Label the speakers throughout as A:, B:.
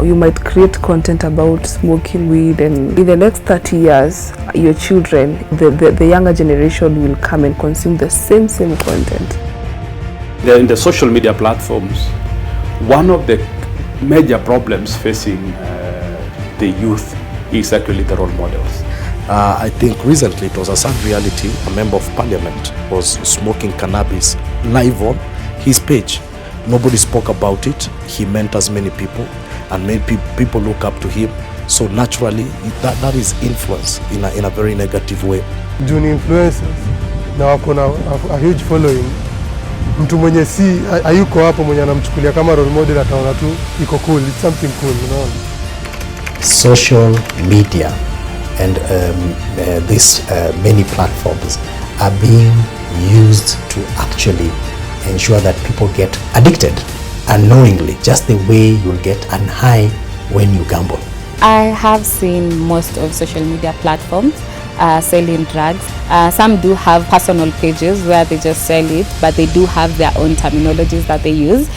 A: you might create content about smoking weed, and in the next 30 years, your children, the younger generation will come and consume the same content.
B: In the social media platforms, one of the major problems facing the youth is actually the role models.
C: I think recently it was a sad reality. A member of parliament was smoking cannabis live on his page. Nobody spoke about it. He mentors many people and made people look up to him. So naturally, that is influence in a very negative way.
D: Juni influencers na wako na a huge following. Mtu mwenye si hayuko hapo mwenye anamchukulia kama role model ataona tu iko cool, it's something cool, unaona.
E: Social media and these many platforms are being used to actually ensure that people get addicted unknowingly, just the way you'll get an high when you gamble.
F: I have seen most of social media platforms selling drugs. Some do have personal pages where they just sell it, but they do have their own terminologies that they use.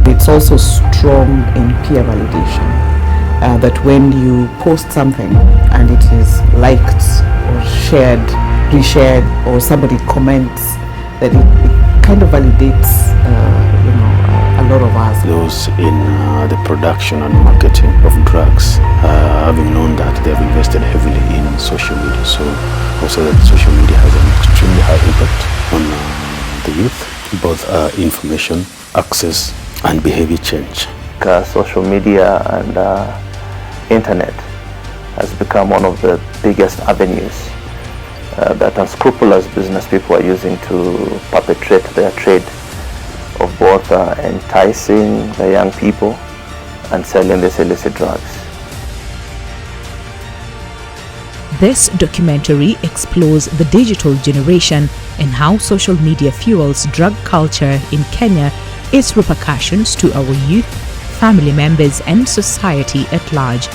G: It's also strong in peer validation, that when you post something and it is liked or shared, reshared, or somebody comments, that it kind of validates a lot of us.
H: Those in the production and marketing of drugs, having known that they have invested heavily in social media, so also that social media has an extremely high impact on the youth, both information, access and behavior change.
I: Social media and internet has become one of the biggest avenues that unscrupulous business people are using to perpetrate their trade of both enticing the young people and selling this illicit drugs.
J: This documentary explores the digital generation and how social media fuels drug culture in Kenya, its repercussions to our youth, family members and society at large.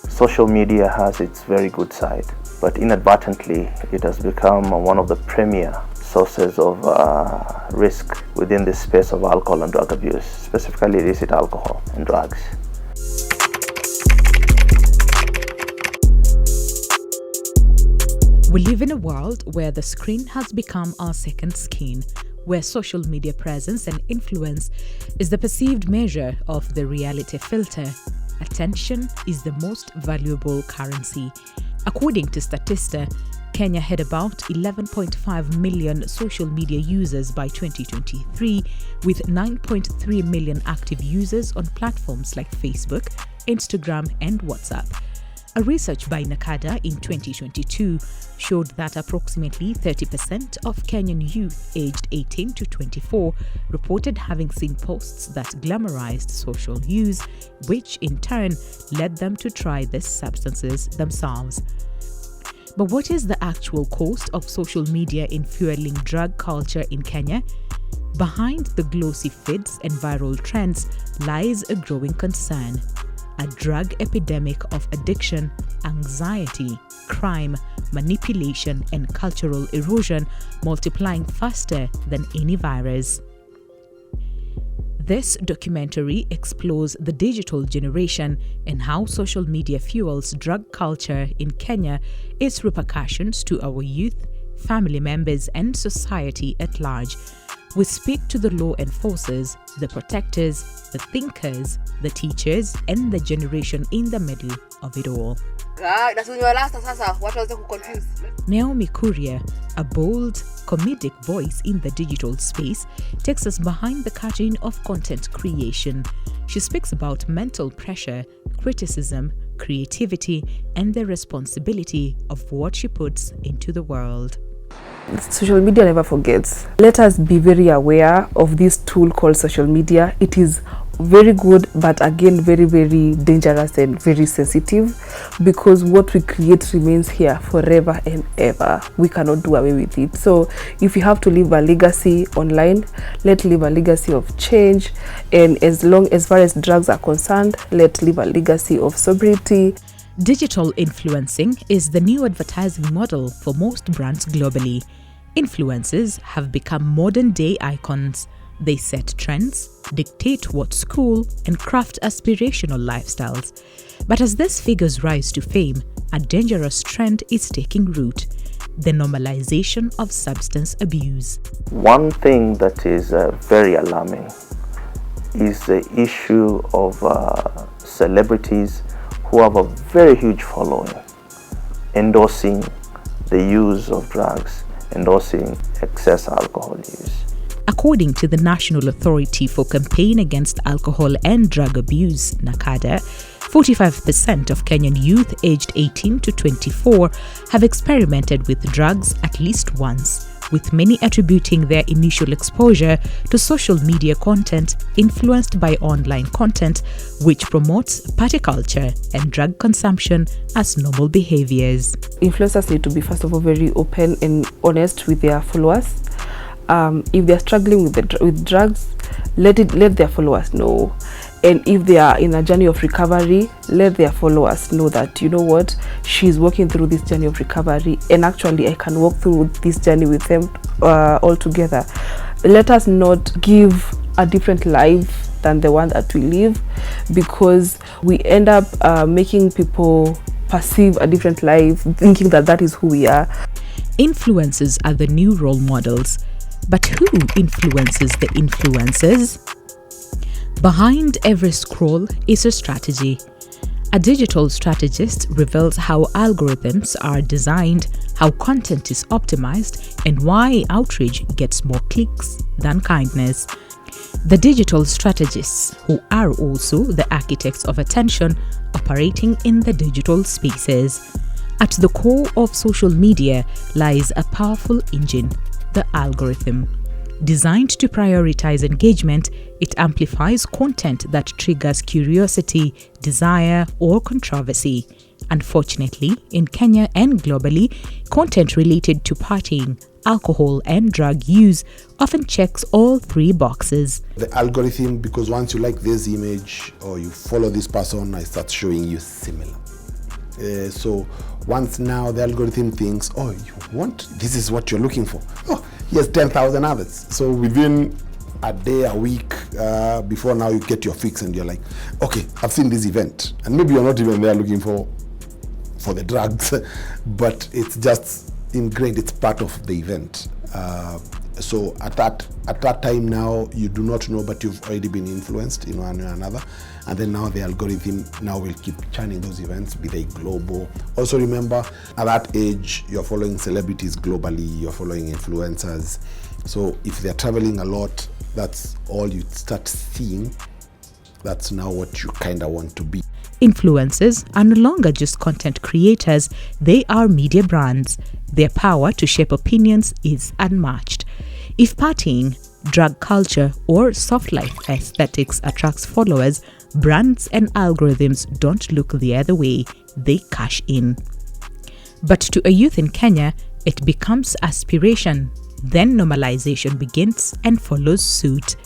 I: Social media has its very good side, but inadvertently it has become one of the premier sources of risk within the space of alcohol and drug abuse, specifically illicit alcohol and drugs.
J: We live in a world where the screen has become our second skin, where social media presence and influence is the perceived measure of the reality filter. Attention is the most valuable currency. According to Statista, Kenya had about 11.5 million social media users by 2023, with 9.3 million active users on platforms like Facebook, Instagram, and WhatsApp. A research by Nakada in 2022 showed that approximately 30% of Kenyan youth aged 18 to 24 reported having seen posts that glamorized social use, which in turn led them to try these substances themselves. But what is the actual cost of social media in fueling drug culture in Kenya? Behind the glossy feeds and viral trends lies a growing concern. A drug epidemic of addiction, anxiety, crime, manipulation, and cultural erosion multiplying faster than any virus. This documentary explores the digital generation and how social media fuels drug culture in Kenya, its repercussions to our youth, family members, and society at large. We speak to the law enforcers, the protectors, the thinkers, the teachers, and the generation in the middle of it all. Naomi Kuria, a bold, comedic voice in the digital space, takes us behind the curtain of content creation. She speaks about mental pressure, criticism, creativity, and the responsibility of what she puts into the world.
A: Social media never forgets. Let us be very aware of this tool called social media. It is very good, but again very, very dangerous and very sensitive, because what we create remains here forever and ever. We cannot do away with it. So if you have to leave a legacy online, let's leave a legacy of change, and as far as drugs are concerned, let's leave a legacy of sobriety.
J: Digital influencing is the new advertising model for most brands globally. Influencers have become modern-day icons. They set trends, dictate what's cool, and craft aspirational lifestyles. But as these figures rise to fame, a dangerous trend is taking root: the normalization of substance abuse.
I: One thing that is very alarming is the issue of celebrities who have a very huge following endorsing the use of drugs, endorsing excess alcohol use.
J: According to the National Authority for Campaign Against Alcohol and Drug Abuse, NACADA, 45% of Kenyan youth aged 18 to 24 have experimented with drugs at least once, with many attributing their initial exposure to social media content influenced by online content, which promotes party culture and drug consumption as normal behaviors.
A: Influencers need to be, first of all, very open and honest with their followers. If they're struggling with drugs, let their followers know. And if they are in a journey of recovery, let their followers know that, you know what, she's walking through this journey of recovery, and actually I can walk through this journey with them all together. Let us not give a different life than the one that we live, because we end up making people perceive a different life, thinking that that is who we are.
J: Influencers are the new role models. But who influences the influencers? Behind every scroll is a strategy. A digital strategist reveals how algorithms are designed, how content is optimized, and why outrage gets more clicks than kindness. The digital strategists, who are also the architects of attention, operating in the digital spaces. At the core of social media lies a powerful engine: the algorithm. Designed to prioritize engagement, it amplifies content that triggers curiosity, desire, or controversy. Unfortunately, in Kenya and globally, content related to partying, alcohol, and drug use often checks all three boxes.
K: The algorithm, because once you like this image or you follow this person, I start showing you similar. So once now the algorithm thinks, oh, you want, this is what you're looking for. Oh, here's 10,000 others. So within a day, a week, before now you get your fix and you're like, okay, I've seen this event. And maybe you're not even there looking for the drugs, but it's just ingrained, it's part of the event. So at that time now, you do not know, but you've already been influenced in one way or another. And then now the algorithm now will keep churning those events, be they global. Also remember, at that age, you're following celebrities globally, you're following influencers. So if they're traveling a lot, that's all you start seeing. That's now what you kind of want to be.
J: Influencers are no longer just content creators, they are media brands. Their power to shape opinions is unmatched. If partying, drug culture, or soft life aesthetics attracts followers, brands and algorithms don't look the other way, they cash in. But to a youth in Kenya, it becomes aspiration. Then normalization begins and follows suit.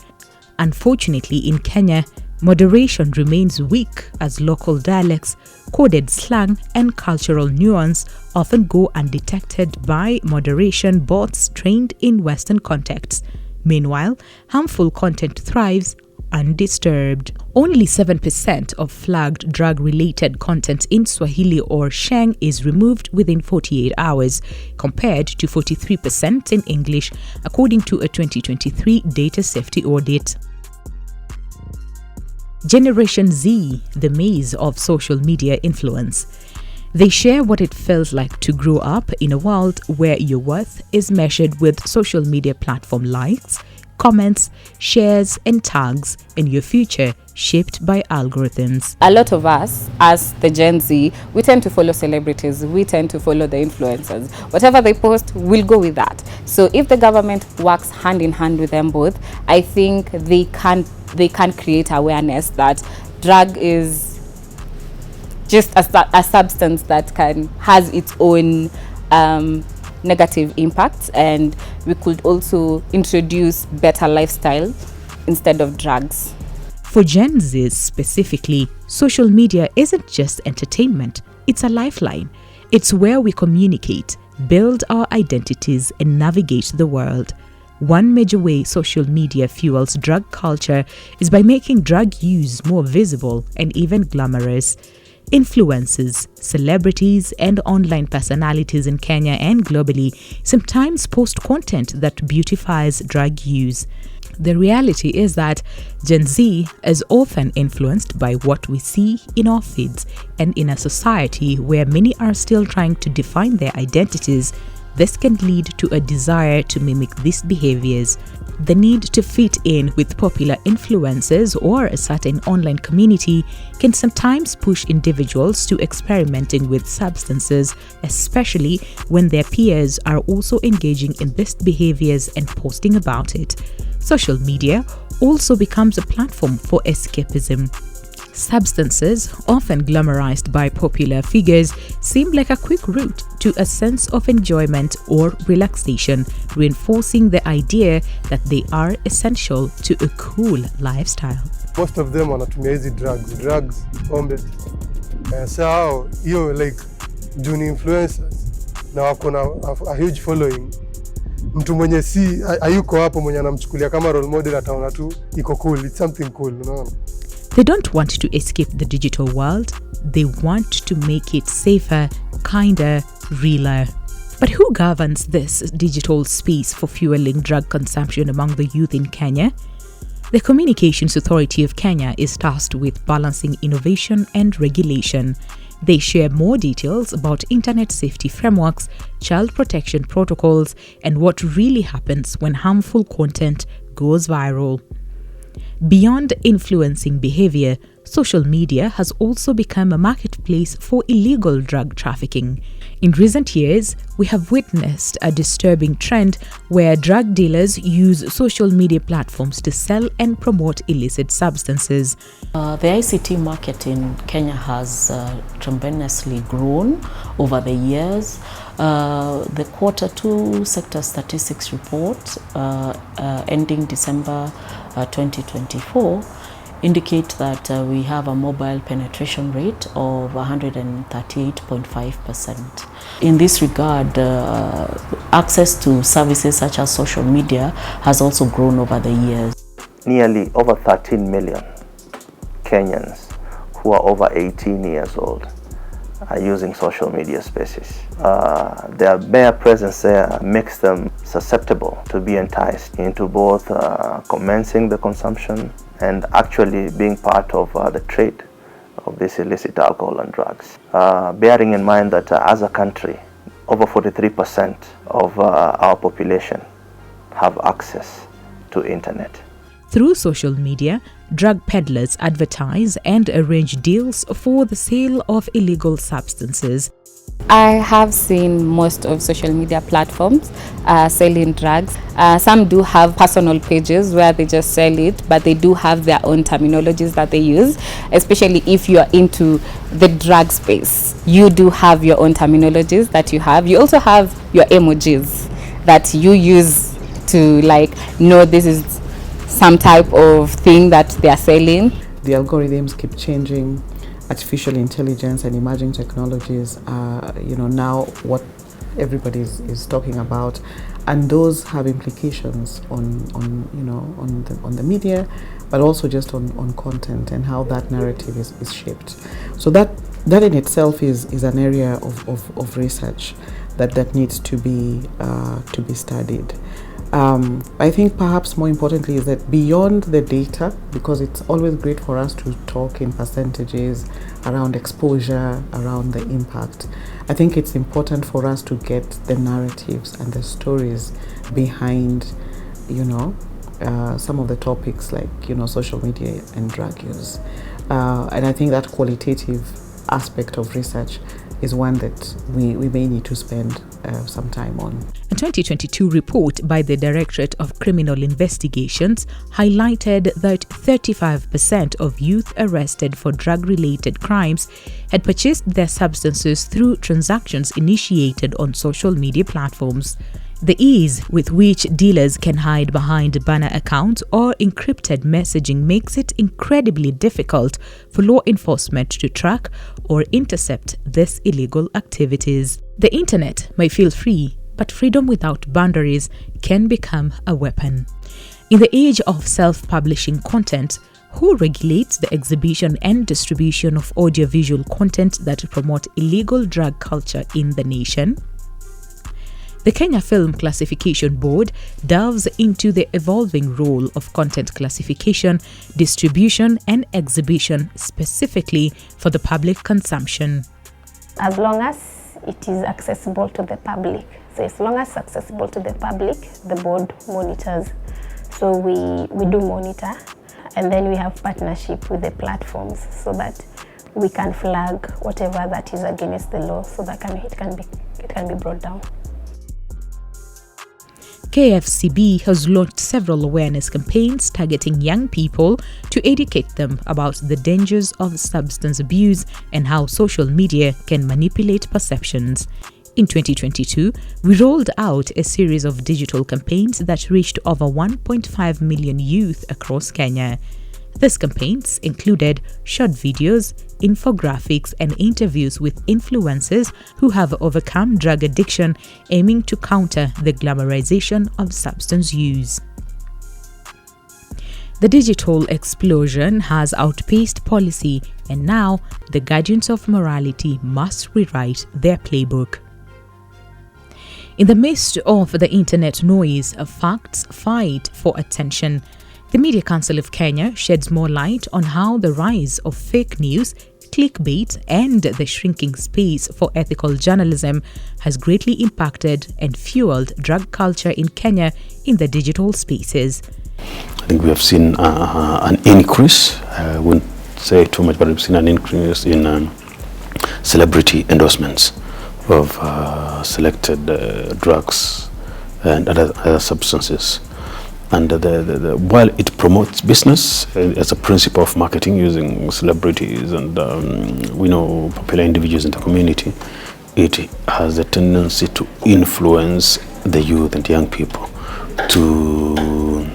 J: Unfortunately, in Kenya, moderation remains weak as local dialects, coded slang, and cultural nuance often go undetected by moderation bots trained in Western contexts. Meanwhile, harmful content thrives undisturbed. Only 7% of flagged drug-related content in Swahili or Sheng is removed within 48 hours, compared to 43% in English, according to a 2023 data safety audit. Generation Z, the maze of social media influence. They share what it feels like to grow up in a world where your worth is measured with social media platform likes, comments, shares, and tags, and your future shaped by algorithms.
F: A lot of us, as the Gen Z, we tend to follow celebrities, we tend to follow the influencers. Whatever they post, we'll go with that. So if the government works hand in hand with them both, I think they can create awareness that drug is just a substance that has its own negative impacts, and we could also introduce better lifestyle instead of drugs.
J: For Gen Zs specifically, social media isn't just entertainment, it's a lifeline. It's where we communicate, build our identities, and navigate the world. One major way social media fuels drug culture is by making drug use more visible and even glamorous. Influencers, celebrities, and online personalities in Kenya and globally sometimes post content that beautifies drug use. The reality is that Gen Z is often influenced by what we see in our feeds, and in a society where many are still trying to define their identities, this can lead to a desire to mimic these behaviors. The need to fit in with popular influencers or a certain online community can sometimes push individuals to experimenting with substances, especially when their peers are also engaging in these behaviors and posting about it. Social media also becomes a platform for escapism. Substances, often glamorized by popular figures, seem like a quick route to a sense of enjoyment or relaxation, reinforcing the idea that they are essential to a cool lifestyle.
D: Most of them wanatumia hizi drugs, pombe. So hiyo like juni influencers na wako na a huge following. Mtu mwenye si hayuko hapo mwenye anamchukulia kama role model ataona tu iko cool, it's something cool, unaona?
J: They don't want to escape the digital world, they want to make it safer, kinder, realer. But who governs this digital space for fueling drug consumption among the youth in Kenya? The Communications Authority of Kenya is tasked with balancing innovation and regulation. They share more details about internet safety frameworks, child protection protocols, and what really happens when harmful content goes viral. Beyond influencing behavior, social media has also become a marketplace for illegal drug trafficking. In recent years, we have witnessed a disturbing trend where drug dealers use social media platforms to sell and promote illicit substances.
L: The ICT market in Kenya has tremendously grown over the years. The Q2 sector statistics report ending December 2024 indicate that we have a mobile penetration rate of 138.5%. In this regard, access to services such as social media has also grown over the years.
I: Nearly over 13 million Kenyans who are over 18 years old are using social media spaces. Their bare presence there makes them susceptible to be enticed into both commencing the consumption and actually being part of the trade of this illicit alcohol and drugs. Bearing in mind that as a country, over 43% of our population have access to internet.
J: Through social media, drug peddlers advertise and arrange deals for the sale of illegal substances.
F: I have seen most of social media platforms selling drugs. Some do have personal pages where they just sell it, but they do have their own terminologies that they use, especially if you are into the drug space. You do have your own terminologies that you have. You also have your emojis that you use to know this is some type of thing that they are selling.
G: The algorithms keep changing. Artificial intelligence and emerging technologies are, now what everybody is talking about, and those have implications on the media, but also just on content and how that narrative is shaped. So that in itself is an area of research that needs to be studied. I think perhaps more importantly is that beyond the data, because it's always great for us to talk in percentages around exposure, around the impact, I think it's important for us to get the narratives and the stories behind, some of the topics like, social media and drug use. And I think that qualitative aspect of research is one that we may need to spend some time on.
J: A 2022 report by the Directorate of Criminal Investigations highlighted that 35% of youth arrested for drug-related crimes had purchased their substances through transactions initiated on social media platforms. The ease with which dealers can hide behind banner accounts or encrypted messaging makes it incredibly difficult for law enforcement to track or intercept these illegal activities. The internet may feel free, but freedom without boundaries can become a weapon. In the age of self-publishing content, who regulates the exhibition and distribution of audiovisual content that promote illegal drug culture in the nation? The Kenya Film Classification Board delves into the evolving role of content classification, distribution, and exhibition specifically for the public consumption.
M: As long as it is accessible to the public. So as long as it's accessible to the public, the board monitors. So we do monitor, and then we have partnership with the platforms so that we can flag whatever that is against the law so that it can be brought down.
J: KFCB has launched several awareness campaigns targeting young people to educate them about the dangers of substance abuse and how social media can manipulate perceptions. In 2022, we rolled out a series of digital campaigns that reached over 1.5 million youth across Kenya. These campaigns included short videos, infographics, and interviews with influencers who have overcome drug addiction, aiming to counter the glamorization of substance use. The digital explosion has outpaced policy, and now the guardians of morality must rewrite their playbook. In the midst of the internet noise, facts fight for attention. The Media Council of Kenya sheds more light on how the rise of fake news, clickbait, and the shrinking space for ethical journalism has greatly impacted and fueled drug culture in Kenya in the digital spaces.
H: I think we have seen an increase, I wouldn't say too much, but we've seen an increase in celebrity endorsements of selected drugs and other substances. And while it promotes business as a principle of marketing using celebrities and we know popular individuals in the community, it has a tendency to influence the youth and young people to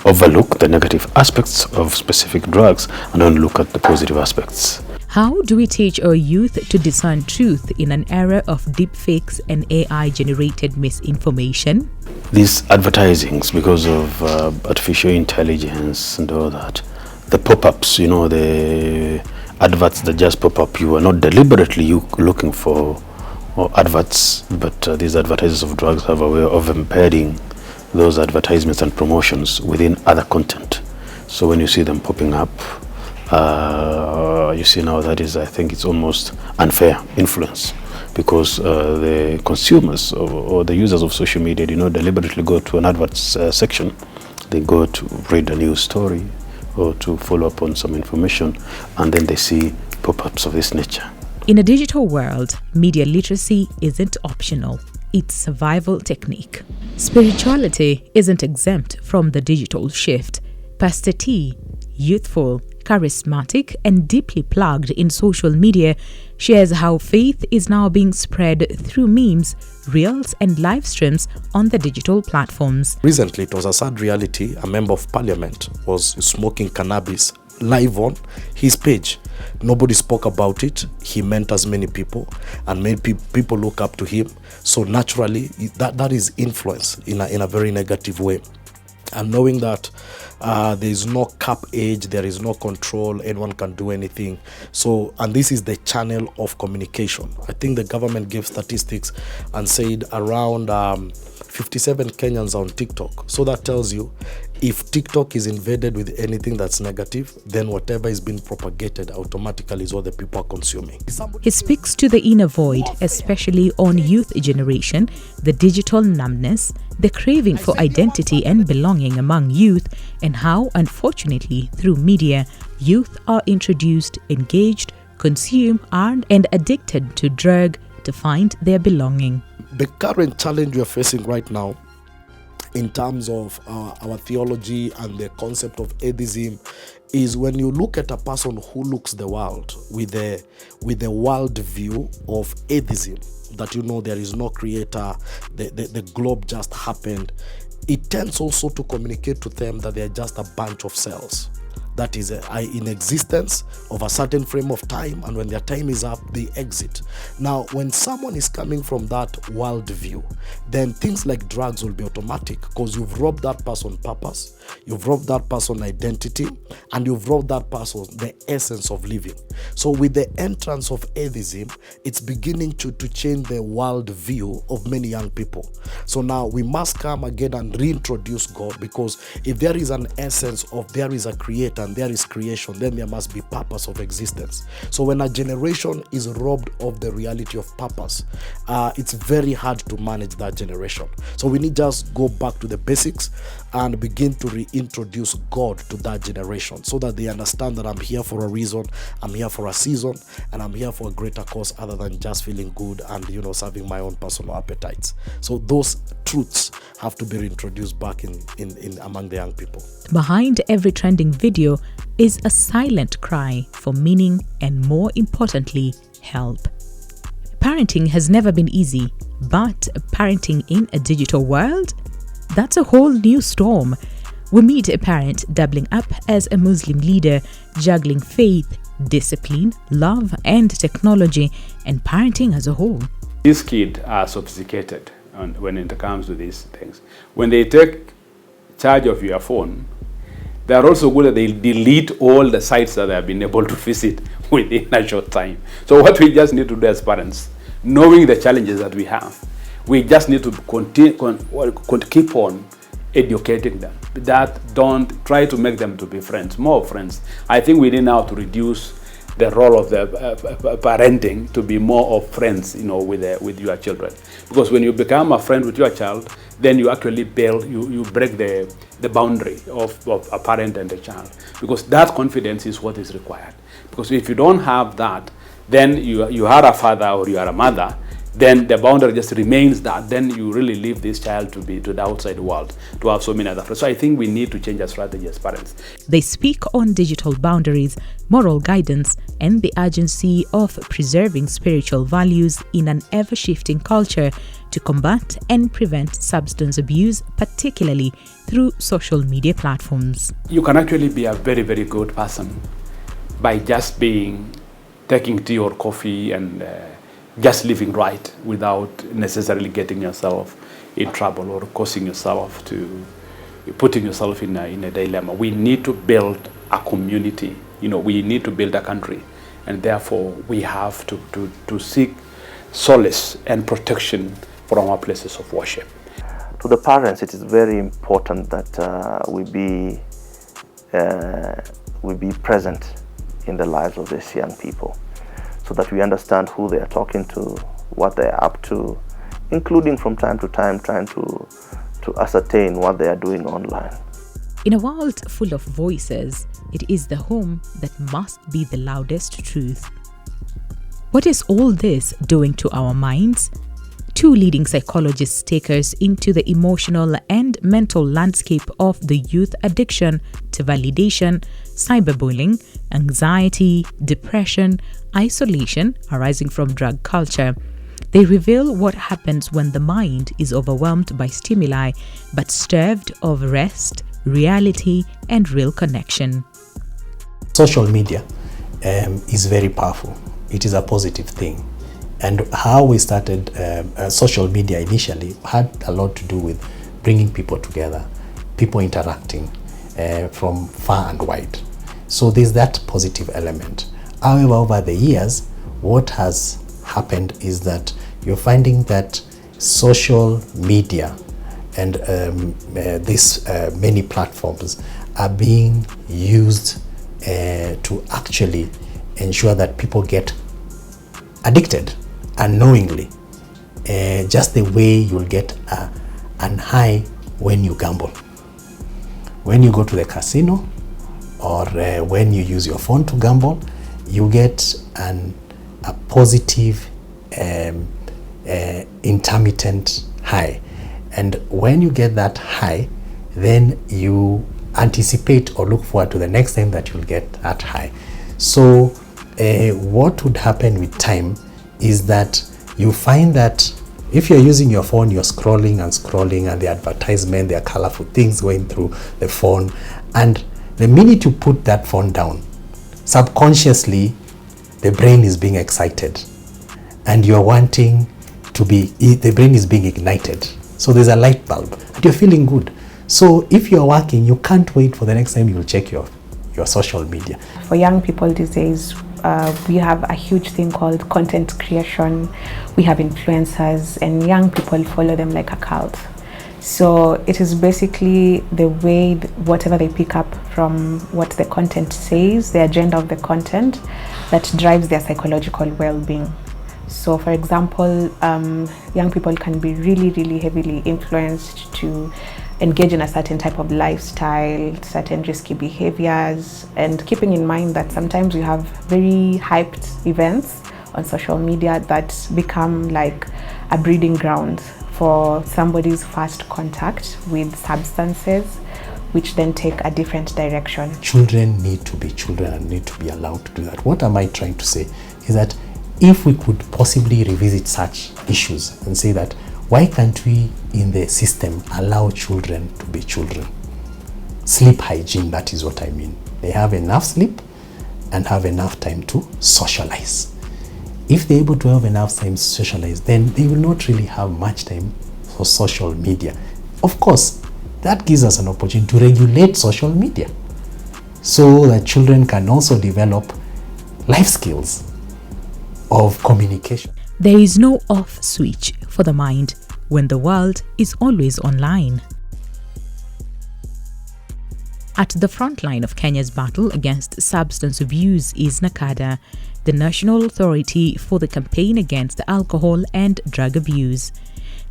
H: overlook the negative aspects of specific drugs and only look at the positive aspects.
J: How do we teach our youth to discern truth in an era of deepfakes and AI-generated misinformation?
H: These advertisings, because of artificial intelligence and all that, the pop-ups, the adverts that just pop up, you are not deliberately looking for adverts, but these advertisers of drugs have a way of embedding those advertisements and promotions within other content. So when you see them popping up, you see now that is, I think it's almost unfair influence, because the consumers or the users of social media do not deliberately go to an adverts section. They go to read a news story or to follow up on some information, and then they see pop-ups of this nature.
J: In a digital world, media literacy isn't optional. It's survival technique. Spirituality isn't exempt from the digital shift. Pastor T, youthful, charismatic, and deeply plugged in social media, shares how faith is now being spread through memes, reels, and live streams on the digital platforms.
C: Recently, it was a sad reality. A member of parliament was smoking cannabis live on his page. Nobody spoke about it. He mentors many people and made people look up to him. So naturally, that is influence in a very negative way. And knowing that there is no cap age, there is no control, anyone can do anything. So, and this is the channel of communication. I think the government gave statistics and said around 57 Kenyans on TikTok. So that tells you If TikTok is invaded with anything that's negative, then whatever is being propagated automatically is what the people are consuming.
J: He speaks to the inner void, especially on youth generation, the digital numbness, the craving for identity and belonging among youth, and how, unfortunately, through media, youth are introduced, engaged, consume, and addicted to drug to find their belonging.
C: The current challenge we are facing right now in terms of our theology and the concept of atheism is when you look at a person who looks the world with the world view of atheism, that there is no creator, the globe just happened, it tends also to communicate to them that they are just a bunch of cells that is in existence of a certain frame of time, and when their time is up, they exit. Now, when someone is coming from that world view, then things like drugs will be automatic, because you've robbed that person purpose, you've robbed that person identity, and you've robbed that person the essence of living. So with the entrance of atheism, it's beginning to change the world view of many young people. So now we must come again and reintroduce God, because if there is an essence of there is a creator and there is creation, then there must be purpose of existence. So when a generation is robbed of the reality of purpose, it's very hard to manage that generation. So we need just go back to the basics and begin to reintroduce God to that generation, so that they understand that I'm here for a reason, I'm here for a season, and I'm here for a greater cause other than just feeling good and serving my own personal appetites. So those truths have to be reintroduced back in among the young people.
J: Behind every trending video is a silent cry for meaning and, more importantly, help. Parenting has never been easy, but parenting in a digital world? That's a whole new storm. We meet a parent doubling up as a Muslim leader, juggling faith, discipline, love, and technology, and parenting as a whole.
B: These kids are sophisticated when it comes to these things. When they take charge of your phone, they are also good that they delete all the sites that they have been able to visit within a short time. So what we just need to do as parents, knowing the challenges that we have, we just need to keep on educating them. That don't try to make them to be friends, more friends. I think we need now to reduce the role of the parenting to be more of friends, with your children. Because when you become a friend with your child, then you actually you break the boundary of a parent and a child. Because that confidence is what is required. Because if you don't have that, then you are a father or you are a mother, then the boundary just remains that. Then you really leave this child to the outside world, to have so many other friends. So I think we need to change our strategy as parents.
J: They speak on digital boundaries, moral guidance, and the urgency of preserving spiritual values in an ever-shifting culture to combat and prevent substance abuse, particularly through social media platforms.
B: You can actually be a very, very good person by just taking tea or coffee and just living right without necessarily getting yourself in trouble or causing yourself to putting yourself in a dilemma. We need to build a community. We need to build a country, and therefore we have to seek solace and protection from our places of worship.
I: To the parents, it is very important that we be present in the lives of these young people, so that we understand who they are talking to, what they are up to, including from time to time trying to ascertain what they are doing online.
J: In a world full of voices, it is the home that must be the loudest truth. What is all this doing to our minds? Two leading psychologists take us into the emotional and mental landscape of the youth addiction to validation, cyberbullying, anxiety, depression, isolation arising from drug culture. They reveal what happens when the mind is overwhelmed by stimuli but starved of rest, reality, and real connection.
E: Social media is very powerful. It is a positive thing. And how we started social media initially had a lot to do with bringing people together, people interacting from far and wide. So there's that positive element. However, over the years, what has happened is that you're finding that social media and these many platforms are being used to actually ensure that people get addicted unknowingly, just the way you'll get an high when you gamble. When you go to the casino or when you use your phone to gamble, you get a positive intermittent high. And when you get that high, then you anticipate or look forward to the next time that you'll get that high. So what would happen with time is that you find that if you're using your phone, you're scrolling and the advertisement, there are colorful things going through the phone, and the minute you put that phone down, subconsciously the brain is being excited and you're wanting to be, the brain is being ignited. So there's a light bulb and you're feeling good. So if you're working, you can't wait for the next time you'll check your social media.
N: For young people these days, we have a huge thing called content creation. We have influencers and young people follow them like a cult. So it is basically the way, whatever they pick up from what the content says, the agenda of the content, that drives their psychological well-being. So for example, young people can be really heavily influenced to engage in a certain type of lifestyle, certain risky behaviors, and keeping in mind that sometimes we have very hyped events on social media that become like a breeding ground for somebody's first contact with substances, which then take a different direction.
E: Children need to be children and need to be allowed to do that. What am I trying to say is that if we could possibly revisit such issues and say that why can't we in the system allow children to be children? Sleep hygiene, that is what I mean. They have enough sleep and have enough time to socialize. If they're able to have enough time to socialize, then they will not really have much time for social media. Of course, that gives us an opportunity to regulate social media so that children can also develop life skills of communication.
J: There is no off switch for the mind when the world is always online. At the front line of Kenya's battle against substance abuse is NACADA, the National Authority for the Campaign Against Alcohol and Drug Abuse.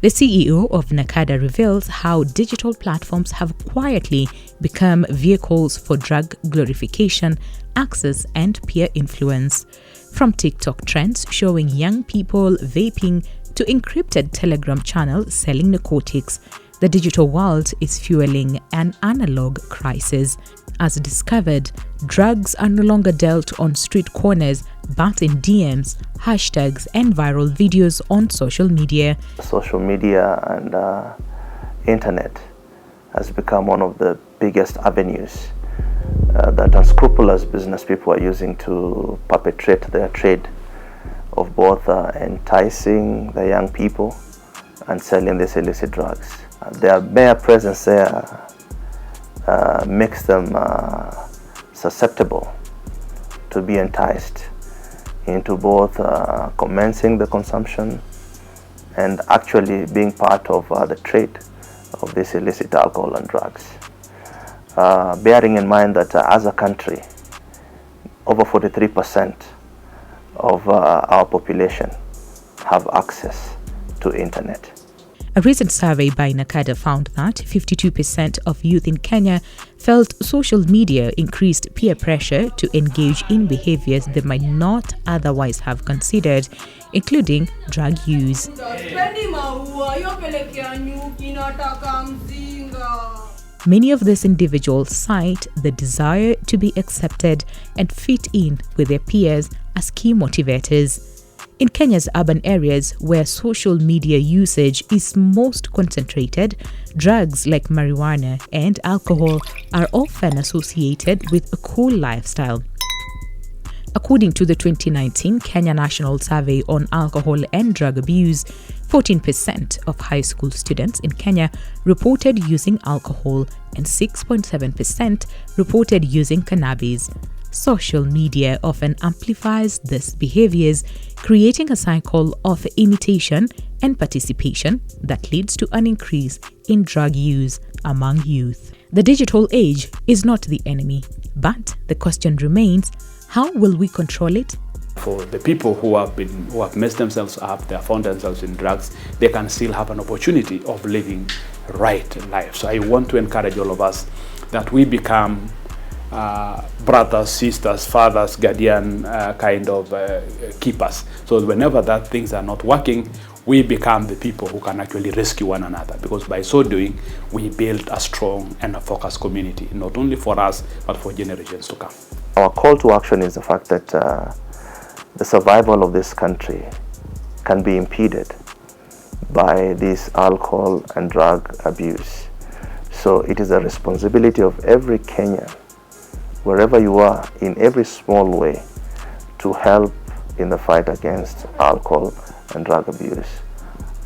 J: The CEO of NACADA reveals how digital platforms have quietly become vehicles for drug glorification, access, and peer influence. From TikTok trends showing young people vaping to encrypted Telegram channels selling narcotics, the digital world is fueling an analog crisis. As discovered, drugs are no longer dealt on street corners but in DMs, hashtags, and viral videos on social media.
I: Social media and internet has become one of the biggest avenues that unscrupulous business people are using to perpetrate their trade of both enticing the young people and selling these illicit drugs. Their mere presence there makes them susceptible to be enticed into both commencing the consumption and actually being part of the trade of this illicit alcohol and drugs. Bearing in mind that as a country, over 43% of our population have access to internet.
J: A recent survey by NACADA found that 52% of youth in Kenya felt social media increased peer pressure to engage in behaviors they might not otherwise have considered, including drug use. Many of these individuals cite the desire to be accepted and fit in with their peers as key motivators. In Kenya's urban areas where social media usage is most concentrated, drugs like marijuana and alcohol are often associated with a cool lifestyle. According to the 2019 Kenya National Survey on Alcohol and Drug Abuse, 14% of high school students in Kenya reported using alcohol and 6.7% reported using cannabis. Social media often amplifies these behaviors, creating a cycle of imitation and participation that leads to an increase in drug use among youth. The digital age is not the enemy, but the question remains, how will we control it?
B: For the people who have messed themselves up, they have found themselves in drugs, they can still have an opportunity of living right life. So I want to encourage all of us that we become brothers, sisters, fathers, guardian kind of keepers. So whenever that things are not working, we become the people who can actually rescue one another, because by so doing, we build a strong and a focused community, not only for us, but for generations to come.
I: Our call to action is the fact that the survival of this country can be impeded by this alcohol and drug abuse. So it is a responsibility of every Kenyan, wherever you are, in every small way, to help in the fight against alcohol and drug abuse.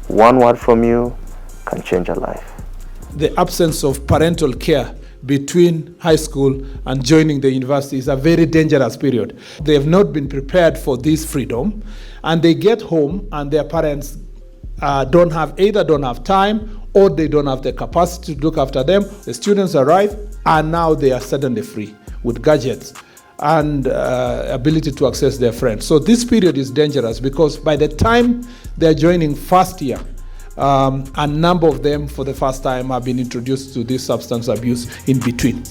I: One word from you can change a life.
O: The absence of parental care between high school and joining the university is a very dangerous period. They have not been prepared for this freedom, and they get home and their parents don't have time, or they don't have the capacity to look after them. The students arrive and now they are suddenly free with gadgets and ability to access their friends. So this period is dangerous, because by the time they're joining first year, a number of them for the first time have been introduced to this substance abuse in between.